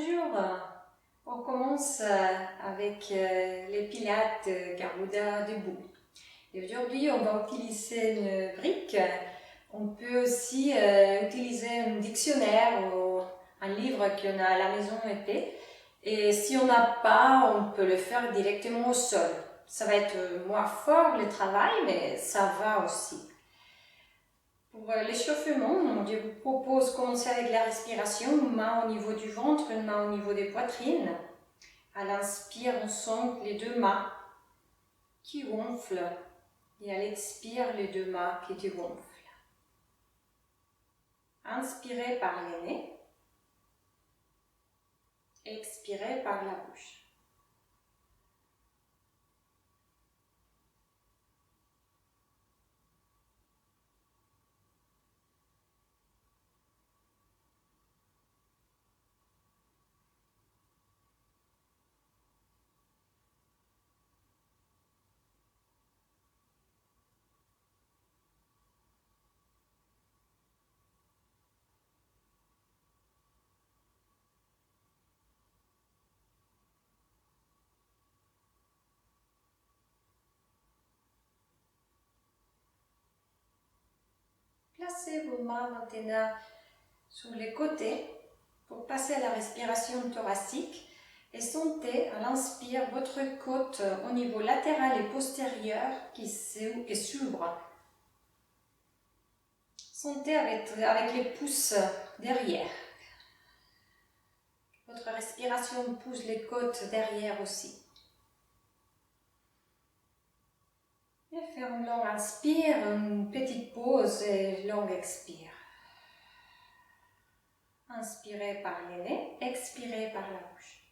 Bonjour, on commence avec les pilates Garuda debout. Et aujourd'hui, on va utiliser une brique. On peut aussi utiliser un dictionnaire ou un livre qu'on a à la maison épais. Et si on n'a pas, on peut le faire directement au sol. Ça va être moins fort le travail, mais ça va aussi. Pour l'échauffement, je vous propose de commencer avec la respiration, une main au niveau du ventre, une main au niveau des poitrines. À l'inspire, on sent les deux mains qui gonflent et à l'expire, les deux mains qui dégonflent. Inspirez par le nez, expirez par la bouche. Placez vos mains maintenant sur les côtés pour passer à la respiration thoracique et sentez à l'inspire votre côte au niveau latéral et postérieur qui s'ouvre. Sentez avec les pouces derrière. Votre respiration pousse les côtes derrière aussi. Et faire une longue inspire, une petite pause et longue expire. Inspirez par le nez, expirez par la bouche.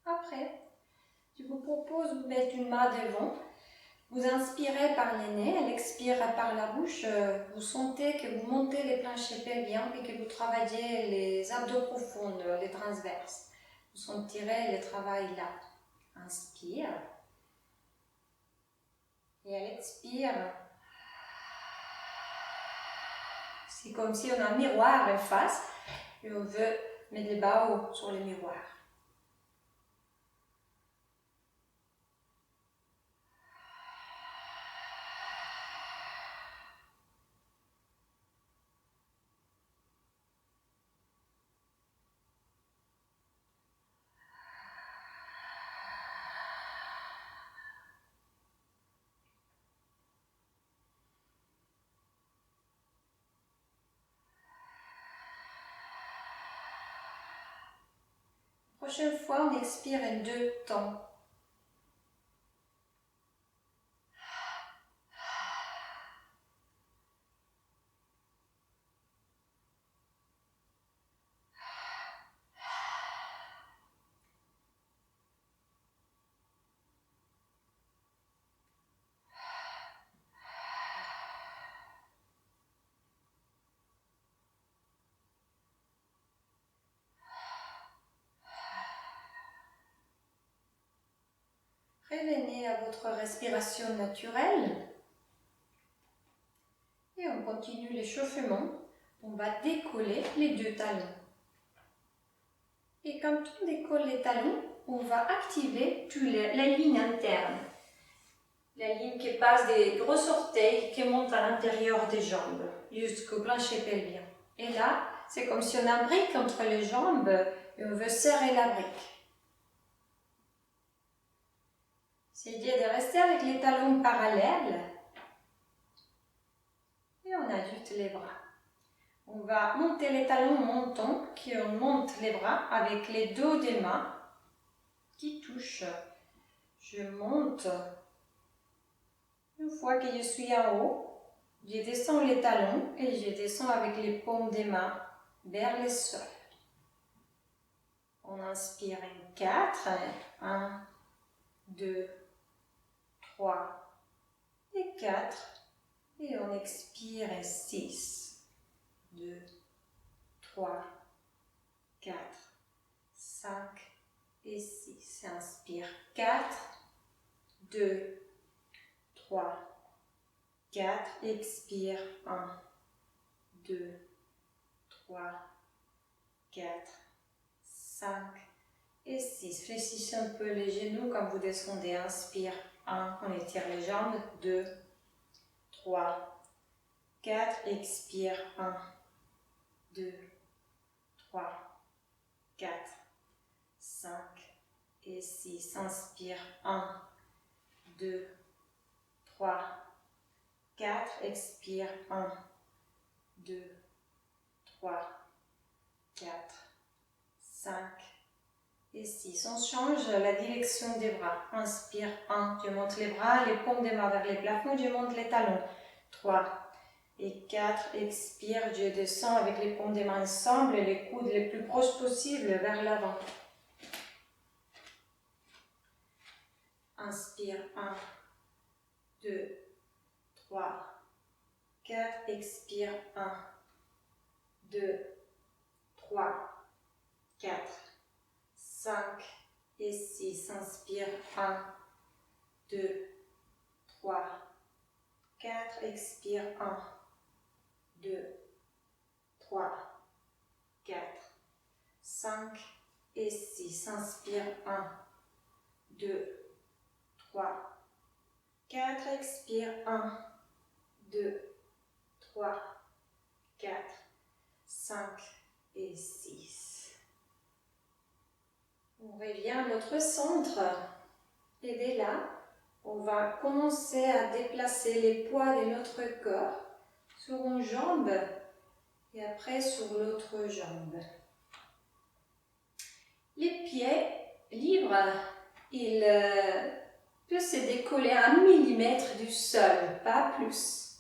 Après, je vous propose de vous mettre une main devant. Vous inspirez par le nez, elle expire par la bouche. Vous sentez que vous montez les planchers pelviens et que vous travaillez les abdos profonds, les transverses. Vous sentirez le travail là. Inspire. Et elle expire. C'est comme si on a un miroir en face et on veut mettre les bas hauts sur le miroir. La prochaine fois, on expire en 2 temps. Revenez à votre respiration naturelle et on continue l'échauffement. On va décoller les 2 talons. Et quand on décolle les talons, on va activer la ligne interne. La ligne qui passe des gros orteils qui monte à l'intérieur des jambes jusqu'au plancher pelvien. Et là, c'est comme si on a une brique entre les jambes et on veut serrer la brique. Essayez de rester avec les talons parallèles. Et on ajoute les bras. On va monter les talons montants, qui on monte les bras avec les dos des mains qui touchent. Je monte. Une fois que je suis en haut, je descends les talons et je descends avec les paumes des mains vers le sol. On inspire en 4, 1, 2, 3 et 4. Et on expire 6, 2, 3, 4, 5 et 6. Inspire 4, 2, 3, 4. Expire 1, 2, 3, 4, 5 et 6. Fléchissez un peu les genoux quand vous descendez. Inspire 1, on étire les jambes. 2, 3, 4. Expire 1, 2, 3, 4, 5 et 6. Inspire 1, 2, 3, 4. Expire 1, 2, 3, 4, 5 et 6. On change la direction des bras. Inspire 1, je monte les bras, les paumes des mains vers les plafonds, je monte les talons. 3 et 4. Expire, je descends avec les paumes des mains ensemble et les coudes les plus proches possible vers l'avant. Inspire 1, 2, 3, 4. Expire 1, 2, 3, 4, 5 et 6. Inspire 1, 2, 3, 4. Expire 1, 2, 3, 4, 5 et 6. Inspire 1, 2, 3, 4. Expire 1, 2, 3, 4, 5 et 6. On revient à notre centre. Et dès là, on va commencer à déplacer les poids de notre corps sur une jambe et après sur l'autre jambe. Les pieds libres, ils peuvent se décoller à 1 mm du sol, pas plus.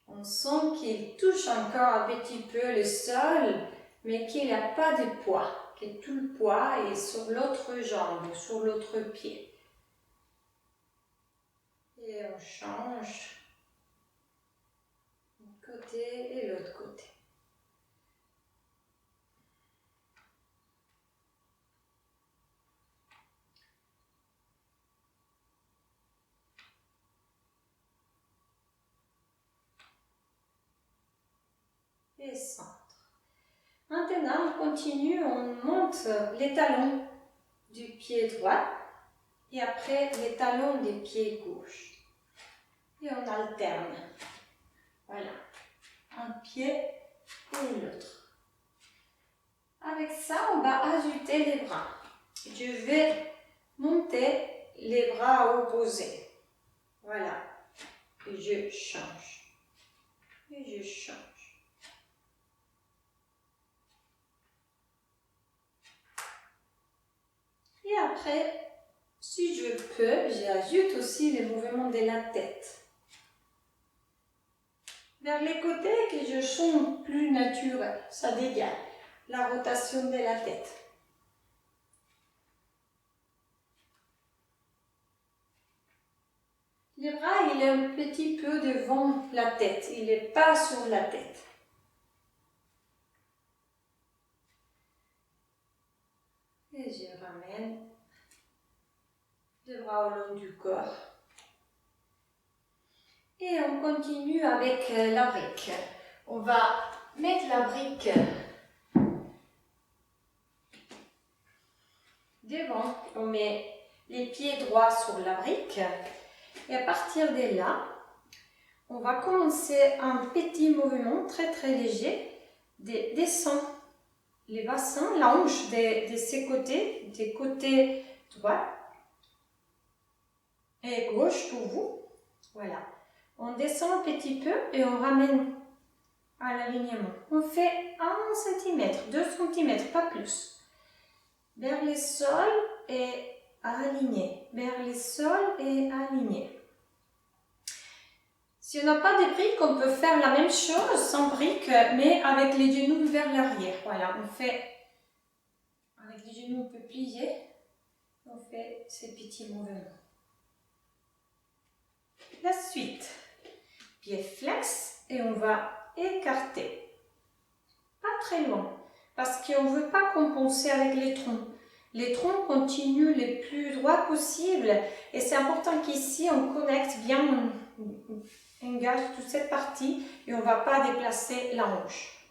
On sent qu'il touche encore un petit peu le sol, mais qu'il n'a pas de poids, que tout le poids est sur l'autre jambe, sur l'autre pied. Et on change d'un côté et l'autre côté. Et centre. Maintenant, on continue, on monte les talons du pied droit et après les talons des pieds gauche. Et on alterne. Voilà. Un pied et l'autre. Avec ça, on va ajouter les bras. Je vais monter les bras opposés. Voilà. Et je change. Et je change. Et après, si je peux, j'ajoute aussi les mouvements de la tête. Vers les côtés, que je sens plus naturel, ça dégage la rotation de la tête. Le bras, il est un petit peu devant la tête, il n'est pas sur la tête. Et je ramène le bras au long du corps. Et on continue avec la brique. On va mettre la brique devant. On met les pieds droits sur la brique. Et à partir de là, on va commencer un petit mouvement très très léger de descendre les bassins, la hanche de ces côtés, des côtés droits. et gauche pour vous. Voilà. On descend un petit peu et on ramène à l'alignement. On fait 1 cm, 2 cm, pas plus. Vers les sols et aligner. Vers les sols et aligner. Si on n'a pas de briques, on peut faire la même chose sans briques, mais avec les genoux vers l'arrière. Voilà, on fait, avec les genoux, on peut plier. On fait ces petits mouvements. La suite, pied flex et on va écarter. Pas très loin, parce qu'on ne veut pas compenser avec les troncs. Les troncs continuent les plus droits possibles et c'est important qu'ici on connecte bien, on engage toute cette partie et on ne va pas déplacer la hanche.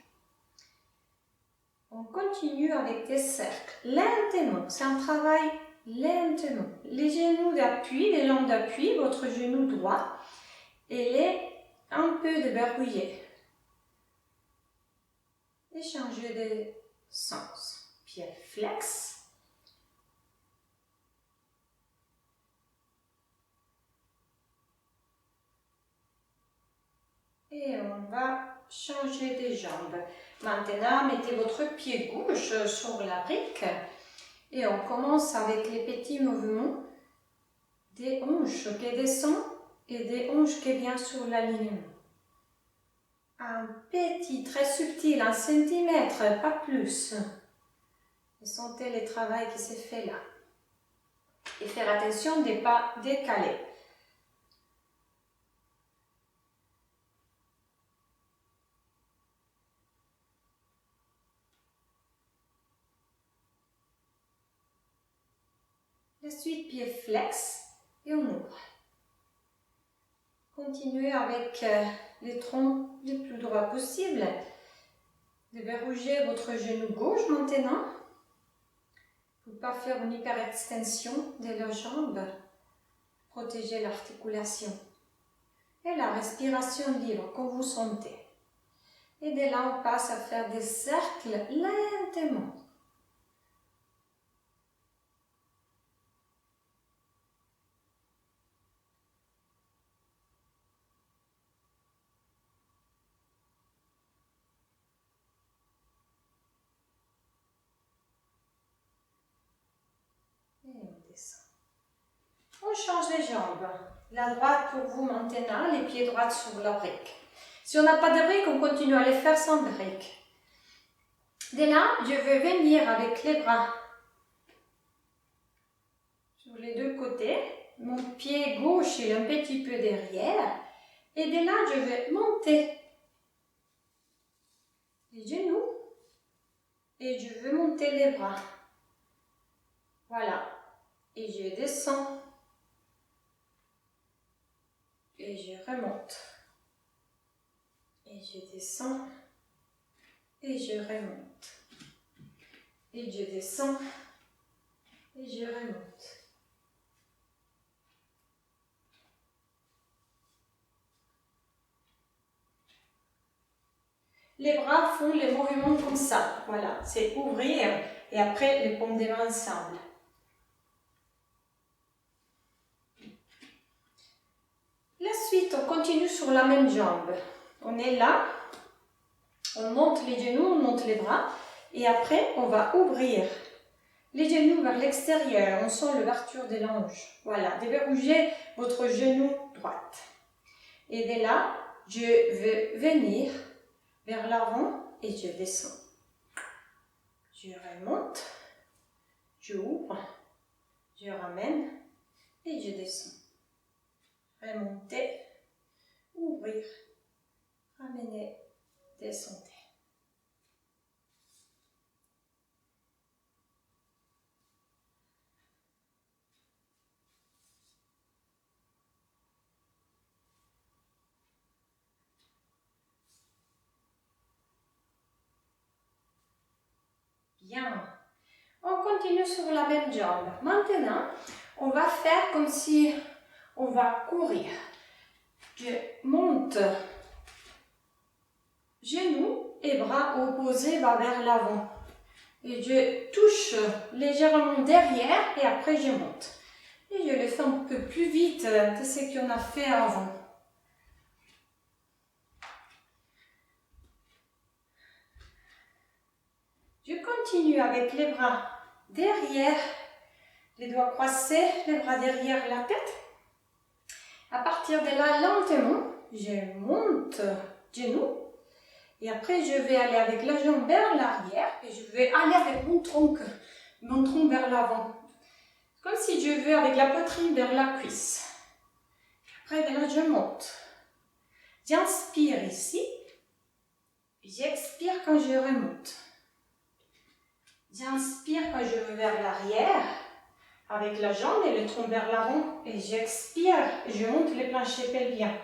On continue avec des cercles, lentement, c'est un travail lentement. Les genoux d'appui, les langues d'appui, votre genou droit, et les un peu déverrouillé. Et changer de sens. Pied flex. Et on va changer de jambes. Maintenant, mettez votre pied gauche sur la brique. Et on commence avec les petits mouvements des hanches qui descendent et des hanches qui viennent sur l'alignement. Un petit, très subtil, 1 centimètre, pas plus. Et sentez le travail qui s'est fait là. Et faire attention de ne pas décaler. La suite, pied flex et on ouvre. Continuez avec les troncs le plus droit possible. Déverrouillez votre genou gauche maintenant. Pour ne pas faire une hyperextension de la jambe. Protégez l'articulation. Et la respiration libre, comme vous sentez. Et de là, on passe à faire des cercles lentement. Et on descend. On change les jambes. La droite pour vous maintenant, les pieds droits sur la brique. Si on n'a pas de brique, on continue à les faire sans brique. De là, je vais venir avec les bras sur les deux côtés. Mon pied gauche est un petit peu derrière. Et de là, je vais monter les genoux. Et je veux monter les bras. Voilà. Et je descends. Et je remonte. Et je descends. Et je remonte. Et je descends. Et je remonte. Les bras font les mouvements comme ça. Voilà, c'est ouvrir et après les paumes des mains ensemble. La suite, on continue sur la même jambe. On est là, on monte les genoux, on monte les bras et après on va ouvrir les genoux vers l'extérieur. On sent l'ouverture des hanches. Voilà, déverrouillez votre genou droit. Et de là, je vais venir vers l'avant et je descends. Je remonte, je ouvre, je ramène et je descends. Remonter, ouvrir, ramener, descendre. Bien. On continue sur la même jambe. Maintenant, on va faire comme si on va courir. Je monte, genoux et bras opposés vers l'avant. Et je touche légèrement derrière et après je monte. Et je le fais un peu plus vite que ce qu'on a fait avant. Je continue avec les bras derrière, les doigts croisés, les bras derrière la tête. À partir de là, lentement, je monte genou. Et après, je vais aller avec la jambe vers l'arrière et je vais aller avec mon tronc vers l'avant. Comme si je veux avec la poitrine vers la cuisse. Après, de là, je monte. J'inspire ici. J'expire quand je remonte. J'inspire quand je vais vers l'arrière avec la jambe et le tronc vers l'avant. Et j'expire et je monte les planchers pelviens.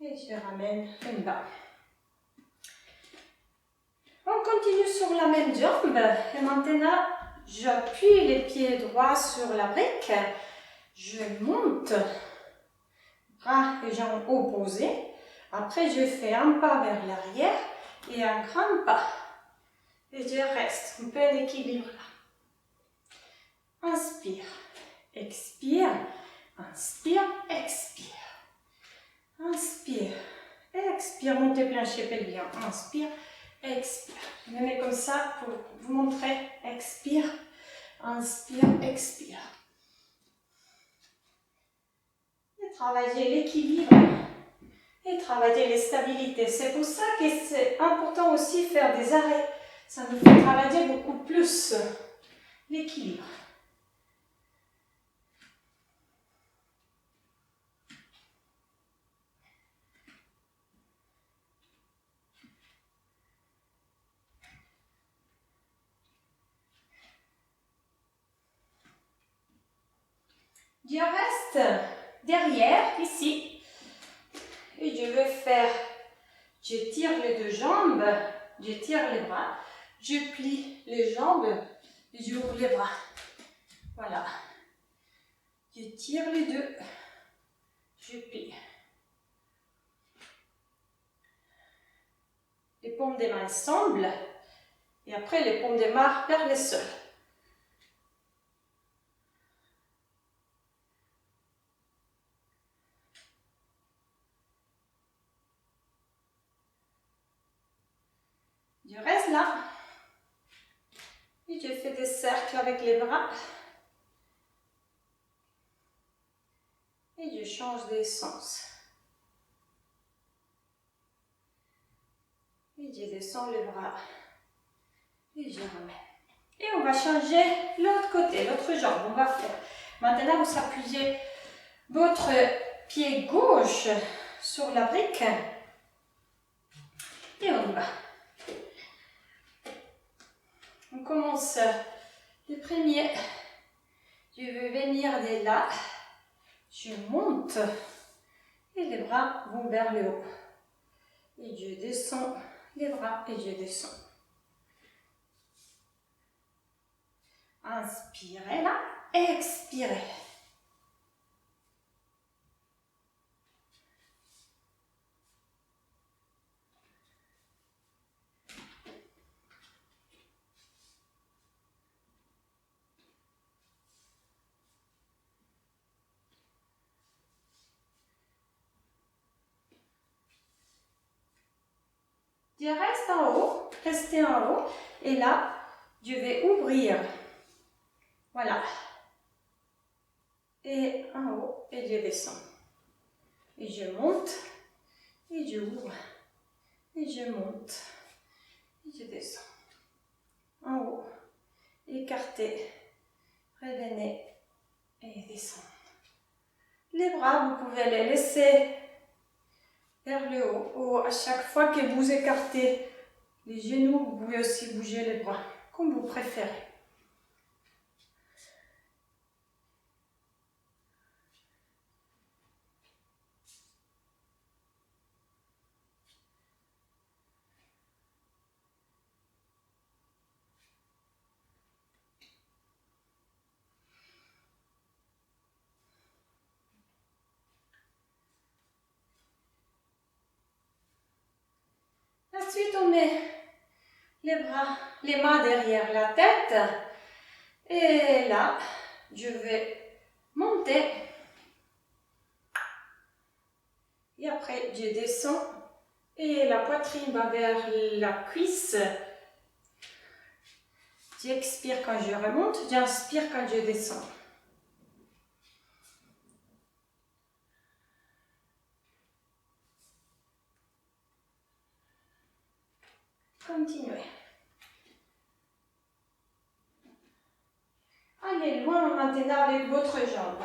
Et je ramène en bas. On continue sur la même jambe. Et maintenant, j'appuie les pieds droits sur la brique. Je monte. Bras et jambes opposés. Après, je fais un pas vers l'arrière et un grand pas. Et je reste un peu en équilibre là. Inspire. Expire. Inspire. Expire. Inspire, expire, montez plancher pelvien. Inspire, expire. Je me mets comme ça pour vous montrer. Expire, inspire, expire. Et travailler l'équilibre et travailler les stabilités. C'est pour ça que c'est important aussi faire des arrêts. Ça nous fait travailler beaucoup plus l'équilibre. Je reste derrière, ici. Et je vais faire, je tire les deux jambes, je tire les bras, je plie les jambes et j'ouvre les bras. Voilà. Je tire les deux, je plie. Les paumes des mains ensemble et après les paumes des mains vers le sol. Je reste là et je fais des cercles avec les bras et je change de sens. Et je descends les bras et je remets. Et on va changer l'autre côté, l'autre jambe. On va faire. Maintenant, vous appuyez votre pied gauche sur la brique et on y va. On commence le premier. Je vais venir de là. Je monte et les bras vont vers le haut. Et je descends les bras et je descends. Inspirez là, expirez. Je reste en haut, restez en haut, et là, je vais ouvrir. Voilà. Et en haut, et je descends. Et je monte, et je ouvre, et je monte, et je descends. En haut, écartez, revenez, et descendez. Les bras, vous pouvez les laisser vers le haut, ou à chaque fois que vous écartez les genoux, vous pouvez aussi bouger les bras, comme vous préférez. mets les mains derrière la tête. Et là, je vais monter. Et après, je descends. Et la poitrine va vers la cuisse. J'expire quand je remonte, j'inspire quand je descends. Continuez. Allez loin maintenant avec votre jambe.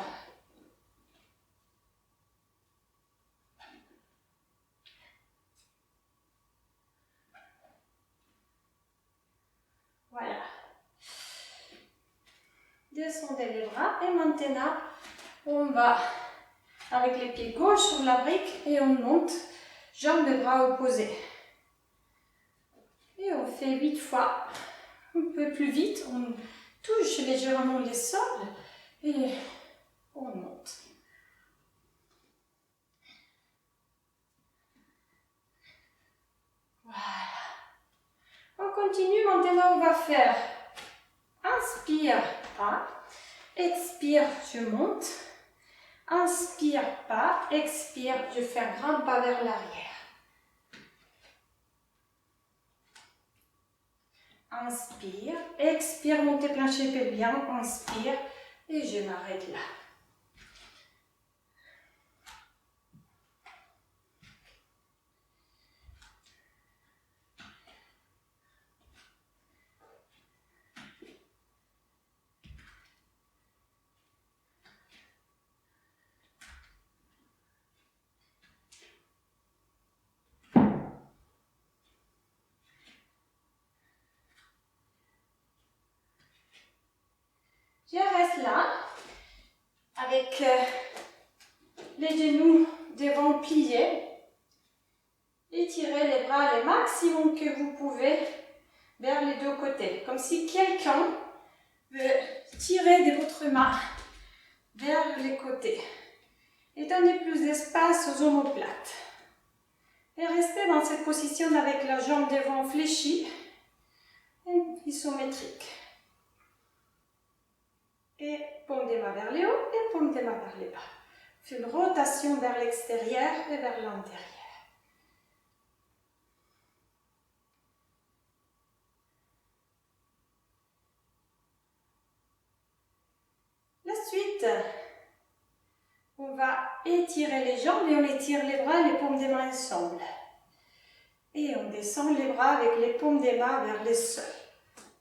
Voilà. Descendez les bras et maintenant on va avec les pieds gauche sur la brique et on monte, jambes et bras opposés. Et on fait 8 fois, un peu plus vite, on touche légèrement les sols et on monte. Voilà. On continue, maintenant on va faire inspire, pas, expire, je monte, inspire, pas, expire, je fais un grand pas vers l'arrière. Inspire, expire, montez plancher pelvien, inspire et je m'arrête là. Je reste là avec les genoux devant pliés. Étirez les bras le maximum que vous pouvez vers les deux côtés. Comme si quelqu'un veut tirer de votre main vers les côtés. Et donnez plus d'espace aux omoplates. Et restez dans cette position avec la jambe devant fléchie et isométrique. Et paume des mains vers le haut et paume des mains vers le bas. Fais une rotation vers l'extérieur et vers l'intérieur. La suite, on va étirer les jambes et on étire les bras et les paumes des mains ensemble. Et on descend les bras avec les paumes des mains vers le sol.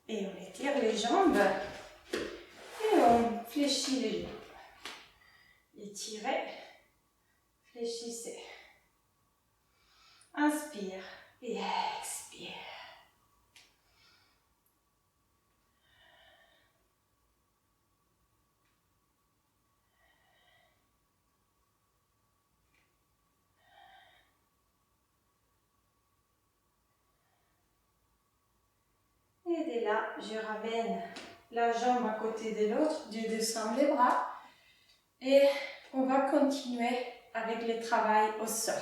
Et on étire les jambes et on fléchit les jambes. Étirez, fléchissez. Inspire et expire. Et dès là, je ramène la jambe à côté de l'autre, je descends les bras et on va continuer avec le travail au sol.